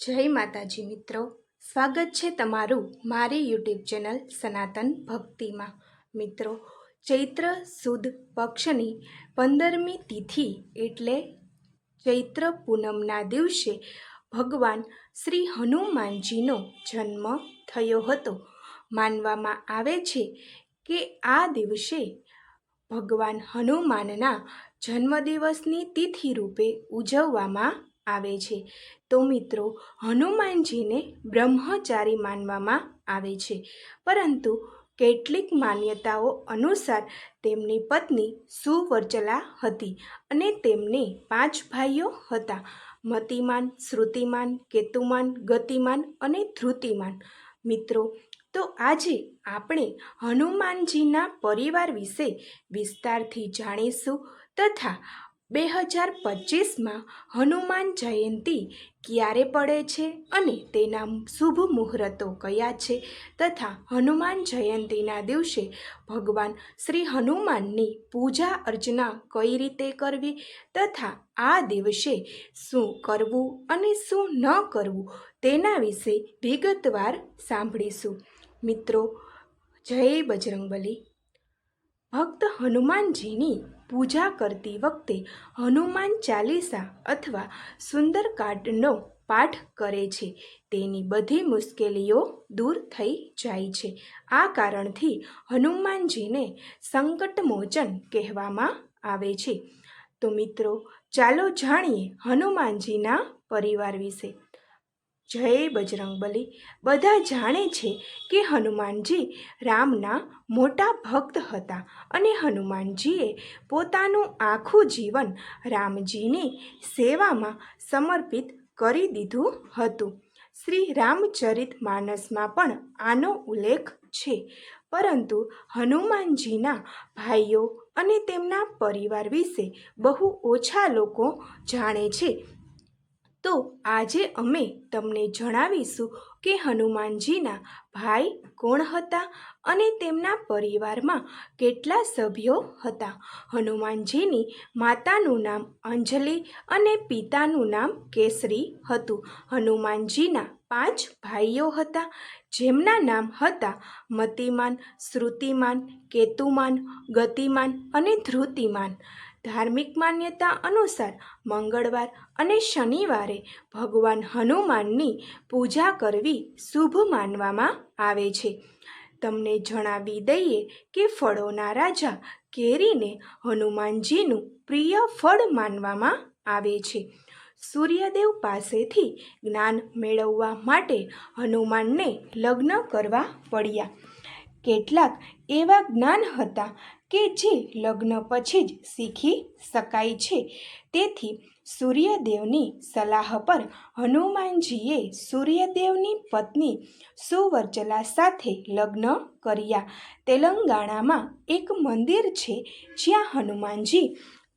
જય માતાજી મિત્રો, સ્વાગત છે તમારું મારી યુટ્યુબ ચેનલ સનાતન ભક્તિમાં। મિત્રો, ચૈત્ર સુદ પક્ષની 15મી તિથિ એટલે ચૈત્ર પૂનમના દિવસે ભગવાન શ્રી હનુમાનજીનો જન્મ થયો હતો। માનવામાં આવે છે કે આ દિવસે ભગવાન હનુમાનના જન્મદિવસની તિથિ રૂપે ઉજવવામાં આવે છે। તો મિત્રો, હનુમાનજીને બ્રહ્મચારી માનવામાં આવે છે, પરંતુ કેટલીક માન્યતાઓ અનુસાર તેમની પત્ની સુવર્ચલા હતી અને તેમને 5 ભાઈઓ હતા: મતિમાન, શ્રુતિમાન, કેતુમાન, ગતિમાન અને ધૃતિમાન। મિત્રો, તો આજે આપણે હનુમાનજીના પરિવાર વિશે વિસ્તારથી જાણીશું તથા 2025માં હનુમાન જયંતિ ક્યારે પડે છે અને તેના શુભ મુહૂર્તો કયા છે તથા હનુમાન જયંતિના દિવસે ભગવાન શ્રી હનુમાનની પૂજા અર્ચના કઈ રીતે કરવી તથા આ દિવસે શું કરવું અને શું ન કરવું તેના વિશે વિગતવાર સાંભળીશું। મિત્રો, જય બજરંગબલી। ભક્ત હનુમાનજીની પૂજા કરતી વખતે હનુમાન ચાલીસા અથવા સુંદરકાંડનો પાઠ કરે છે। તેની બધી મુશ્કેલીઓ દૂર થઈ જાય છે। આ કારણથી હનુમાનજીને સંકટમોચન કહેવામાં આવે છે। તો મિત્રો, ચાલો જાણીએ હનુમાનજીના પરિવાર વિશે। જય બજરંગબલી। બધા જાણે છે કે હનુમાનજી રામના મોટા ભક્ત હતા અને હનુમાનજીએ પોતાનું આખું જીવન રામજીની સેવામાં સમર્પિત કરી દીધું હતું। શ્રી રામચરિત માનસમાં પણ આનો ઉલ્લેખ છે, પરંતુ હનુમાનજીના ભાઈઓ અને તેમના પરિવાર વિશે બહુ ઓછા લોકો જાણે છે। તો આજે અમે તમને જણાવીશું કે હનુમાનજીના ભાઈ કોણ હતા અને તેમના પરિવારમાં કેટલા સભ્યો હતા। હનુમાનજીની માતાનું નામ અંજલિ અને પિતાનું નામ કેસરી હતું। હનુમાનજીના 5 ભાઈઓ હતા, જેમના નામ હતા મતિમાન, શ્રુતિમાન, કેતુમાન, ગતિમાન અને ધૃતિમાન। ધાર્મિક માન્યતા અનુસાર મંગળવાર અને શનિવારે ભગવાન હનુમાનની પૂજા કરવી શુભ માનવામાં આવે છે। તમને જણાવી દઈએ કે ફળોના રાજા કેરીને હનુમાનજીનું પ્રિય ફળ માનવામાં આવે છે। સૂર્યદેવ પાસેથી જ્ઞાન મેળવવા માટે હનુમાનને લગ્ન કરવા પડ્યા। કેટલાક એવા જ્ઞાન હતા કે જે લગ્ન પછી જ શીખી શકાય છે, તેથી સૂર્યદેવની સલાહ પર હનુમાનજીએ સૂર્યદેવની પત્ની સુવર્ચલા સાથે લગ્ન કર્યા। તેલંગાણામાં એક મંદિર છે જ્યાં હનુમાનજી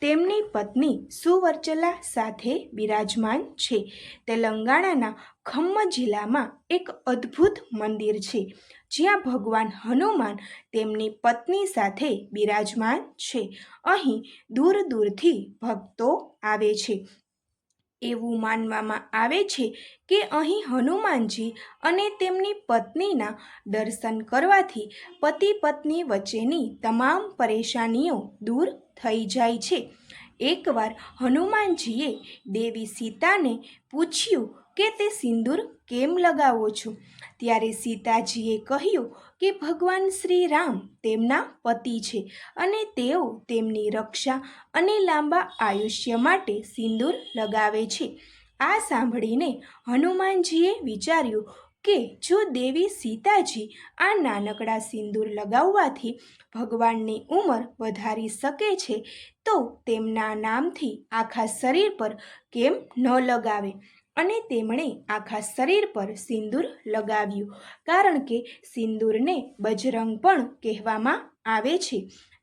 તેમની પત્ની સુવર્ચલા સાથે બિરાજમાન છે। તેલંગાણાના ખમ્મ જિલ્લામાં એક અદ્ભુત મંદિર છે જ્યાં ભગવાન હનુમાન તેમની પત્ની સાથે બિરાજમાન છે। અહીં દૂર દૂરથી ભક્તો આવે છે। એવું માનવામાં આવે છે કે અહીં હનુમાનજી અને તેમની પત્નીના દર્શન કરવાથી પતિ પત્ની વચ્ચેની તમામ પરેશાનીઓ દૂર થઈ જાય છે। એકવાર હનુમાનજીએ દેવી સીતાને પૂછ્યું કે તે સિંદૂર કેમ લગાવો છો, ત્યારે સીતાજીએ કહ્યું કે ભગવાન શ્રી રામ તેમના પતિ છે અને તેઓ તેમની રક્ષા અને લાંબા આયુષ્ય માટે સિંદૂર લગાવે છે। આ સાંભળીને હનુમાનજીએ વિચાર્યું કે જો દેવી સીતાજી આ નાનકડા સિંદૂર લગાવવાથી ભગવાનની ઉંમર વધારી શકે છે, તો તેમના નામથી આખા શરીર પર કેમ ન લગાવે? અને તેમણે આખા શરીર પર સિંદૂર લગાવ્યું, કારણ કે સિંદૂરને બજરંગ પણ કહેવામાં આવે છે,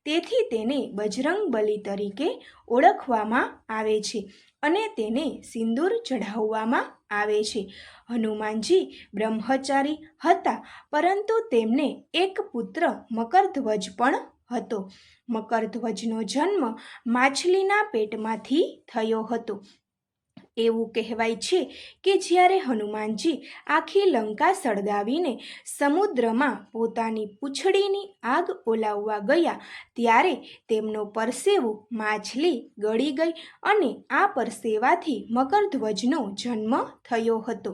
તેથી તેને બજરંગબલી તરીકે ઓળખવામાં આવે છે અને તેને સિંદૂર ચઢાવવામાં આવે છે। હનુમાનજી બ્રહ્મચારી હતા, પરંતુ તેમને એક પુત્ર મકરધ્વજ પણ હતો। મકરધ્વજનો જન્મ માછલીના પેટમાંથી થયો હતો। એવું કહેવાય છે કે જ્યારે હનુમાનજી આખી લંકા સળગાવીને સમુદ્રમાં પોતાની પૂંછડીની આગ ઓલાવવા ગયા ત્યારે તેમનો પરસેવો માછલી ગળી ગઈ અને આ પરસેવાથી મકરધ્વજનો જન્મ થયો હતો.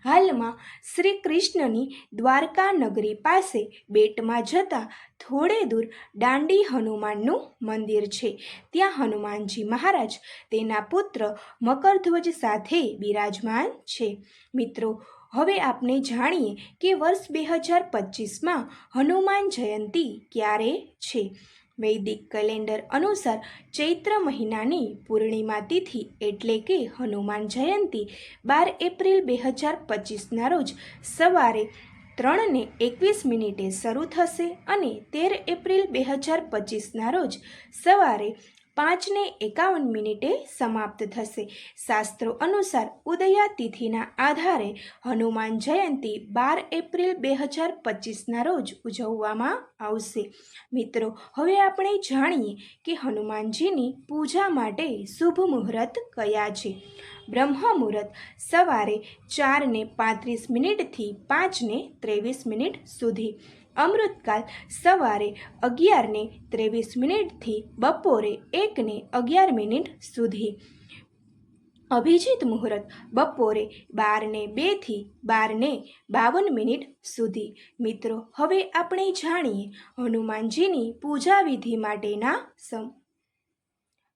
હાલમાં શ્રી કૃષ્ણની દ્વારકા નગરી પાસે બેટમાં જતા થોડે દૂર દાંડી હનુમાનનું મંદિર છે. ત્યાં હનુમાનજી મહારાજ તેના પુત્ર મકરધ્વજ સાથે બિરાજમાન છે. મિત્રો, હવે આપણે જાણીએ કે વર્ષ 2025માં હનુમાન જયંતિ ક્યારે છે. વૈદિક કેલેન્ડર અનુસાર ચૈત્ર મહિનાની પૂર્ણિમા તિથિ એટલે કે હનુમાન જયંતિ 12 એપ્રિલ 2025ના રોજ સવારે 3:21 શરૂ થશે અને 13 એપ્રિલ 2025ના રોજ સવારે 5:51 સમાપ્ત થશે. શાસ્ત્રો અનુસાર ઉદયા તિથિના આધારે હનુમાન જયંતિ 12 એપ્રિલ 2025ના રોજ ઉજવવામાં આવશે. મિત્રો, હવે આપણે જાણીએ કે હનુમાનજીની પૂજા માટે શુભ મુહૂર્ત કયા છે. બ્રહ્મ મુહૂર્ત સવારે 4:35 થી 5:23 સુધી. અમૃતકાલ સવારે 11:23 થી બપોરે 1:11 સુધી. અભિજીત મુહૂર્ત બપોરે 12:02 થી 12:52 સુધી. મિત્રો, હવે આપણે જાણીએ હનુમાનજીની પૂજા વિધિ માટેના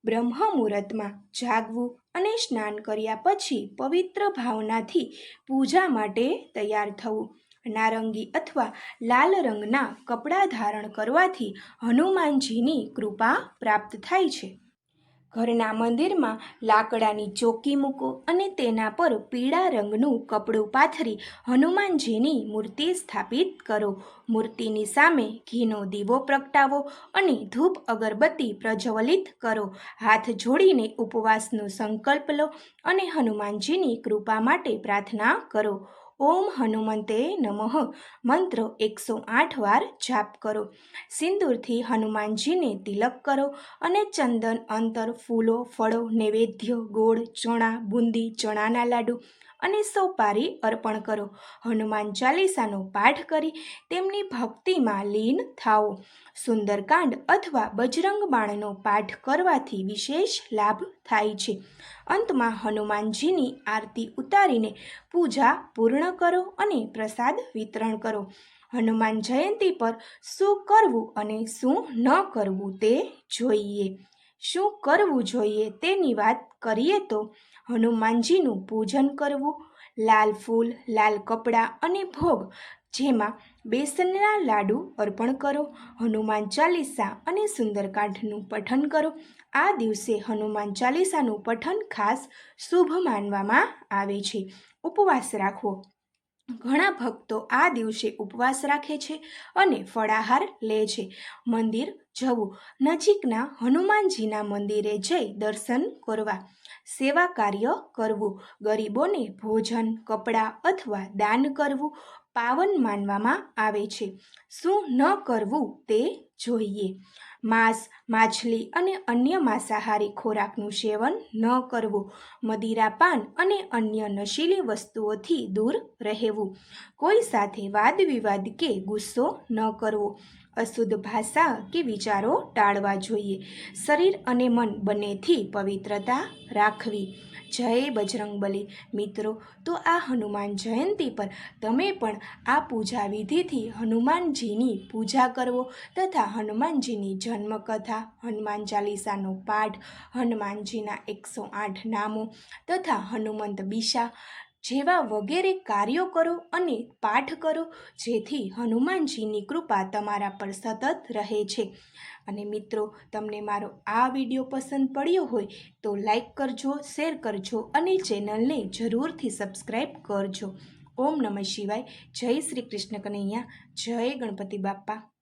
બ્રહ્મ મુહૂર્તમાં જાગવું અને સ્નાન કર્યા પછી પવિત્ર ભાવનાથી પૂજા માટે તૈયાર થવું. નારંગી અથવા લાલ રંગના કપડાં ધારણ કરવાથી હનુમાનજીની કૃપા પ્રાપ્ત થાય છે. ઘરના મંદિરમાં લાકડાની ચોકી મૂકો અને તેના પર પીળા રંગનું કપડું પાથરી હનુમાનજીની મૂર્તિ સ્થાપિત કરો. મૂર્તિની સામે ઘીનો દીવો પ્રગટાવો અને ધૂપ અગરબત્તી પ્રજ્વલિત કરો. હાથ જોડીને ઉપવાસનો સંકલ્પ લો અને હનુમાનજીની કૃપા માટે પ્રાર્થના કરો. ઓમ હનુમંતે નમઃ મંત્ર 108 વાર જાપ કરો. સિંદૂરથી હનુમાનજીને તિલક કરો અને ચંદન, અંતર, ફૂલો, ફળો, નૈવેદ્ય, ગોળ, ચણા, બુંદી, ચણાના લાડુ અને સોપારી અર્પણ કરો. હનુમાન ચાલીસાનો પાઠ કરી તેમની ભક્તિમાં લીન થાઓ. સુંદરકાંડ અથવા બજરંગ બાણનો પાઠ કરવાથી વિશેષ લાભ થાય છે. અંતમાં હનુમાનજીની આરતી ઉતારીને પૂજા પૂર્ણ કરો અને પ્રસાદ વિતરણ કરો. હનુમાન જયંતિ પર શું કરવું અને શું ન કરવું તે જોઈએ. શું કરવું જોઈએ તેની વાત કરીએ તો હનુમાનજીનું પૂજન કરવું, લાલ ફૂલ, લાલ કપડાં અને ભોગ જેમાં બેસનના લાડુ અર્પણ કરો, હનુમાન ચાલીસા અને સુંદરકાંડનું પઠન કરો. આ દિવસે હનુમાન ચાલીસાનું પઠન ખાસ શુભ માનવામાં આવે છે. ઉપવાસ રાખવો. ઘણા ભક્તો આ દિવસે ઉપવાસ રાખે છે અને ફળાહાર લે છે. મંદિર જવું. નજીકના હનુમાનજીના મંદિરે જઈ દર્શન કરવા. સેવા કાર્ય કરવું. ગરીબોને ભોજન, કપડાં અથવા દાન કરવું પાવન માનવામાં આવે છે. શું ન કરવું તે જોઈએ. માંસ, માછલી અને અન્ય માંસાહારી ખોરાકનું સેવન ન કરવું. મદિરાપાન અને અન્ય નશીલી વસ્તુઓથી દૂર રહેવું. કોઈ સાથે વાદ વિવાદ કે ગુસ્સો ન કરવો. અશુદ્ધ ભાષા કે વિચારો ટાળવા જોઈએ. શરીર અને મન બંનેથી પવિત્રતા રાખવી. જય બજરંગબલી. મિત્રો, તો આ હનુમાન જયંતિ પર તમે પણ આ પૂજા વિધિથી હનુમાનજીની પૂજા કરવો તથા હનુમાનજીની જન્મકથા, હનુમાન ચાલીસાનો પાઠ, હનુમાનજીના 108 નામો તથા હનુમંત બીસા જેવા વગેરે કાર્યો કરો અને પાઠ કરો, જેથી હનુમાનજીની કૃપા તમારા પર સતત રહે છે. અને મિત્રો, તમને મારો આ વિડીયો પસંદ પડ્યો હોય તો લાઈક કરજો, શેર કરજો અને ચેનલને જરૂરથી સબસ્ક્રાઈબ કરજો. ઓમ નમઃ શિવાય. જય શ્રી કૃષ્ણ કનૈયા. જય ગણપતિ બાપ્પા.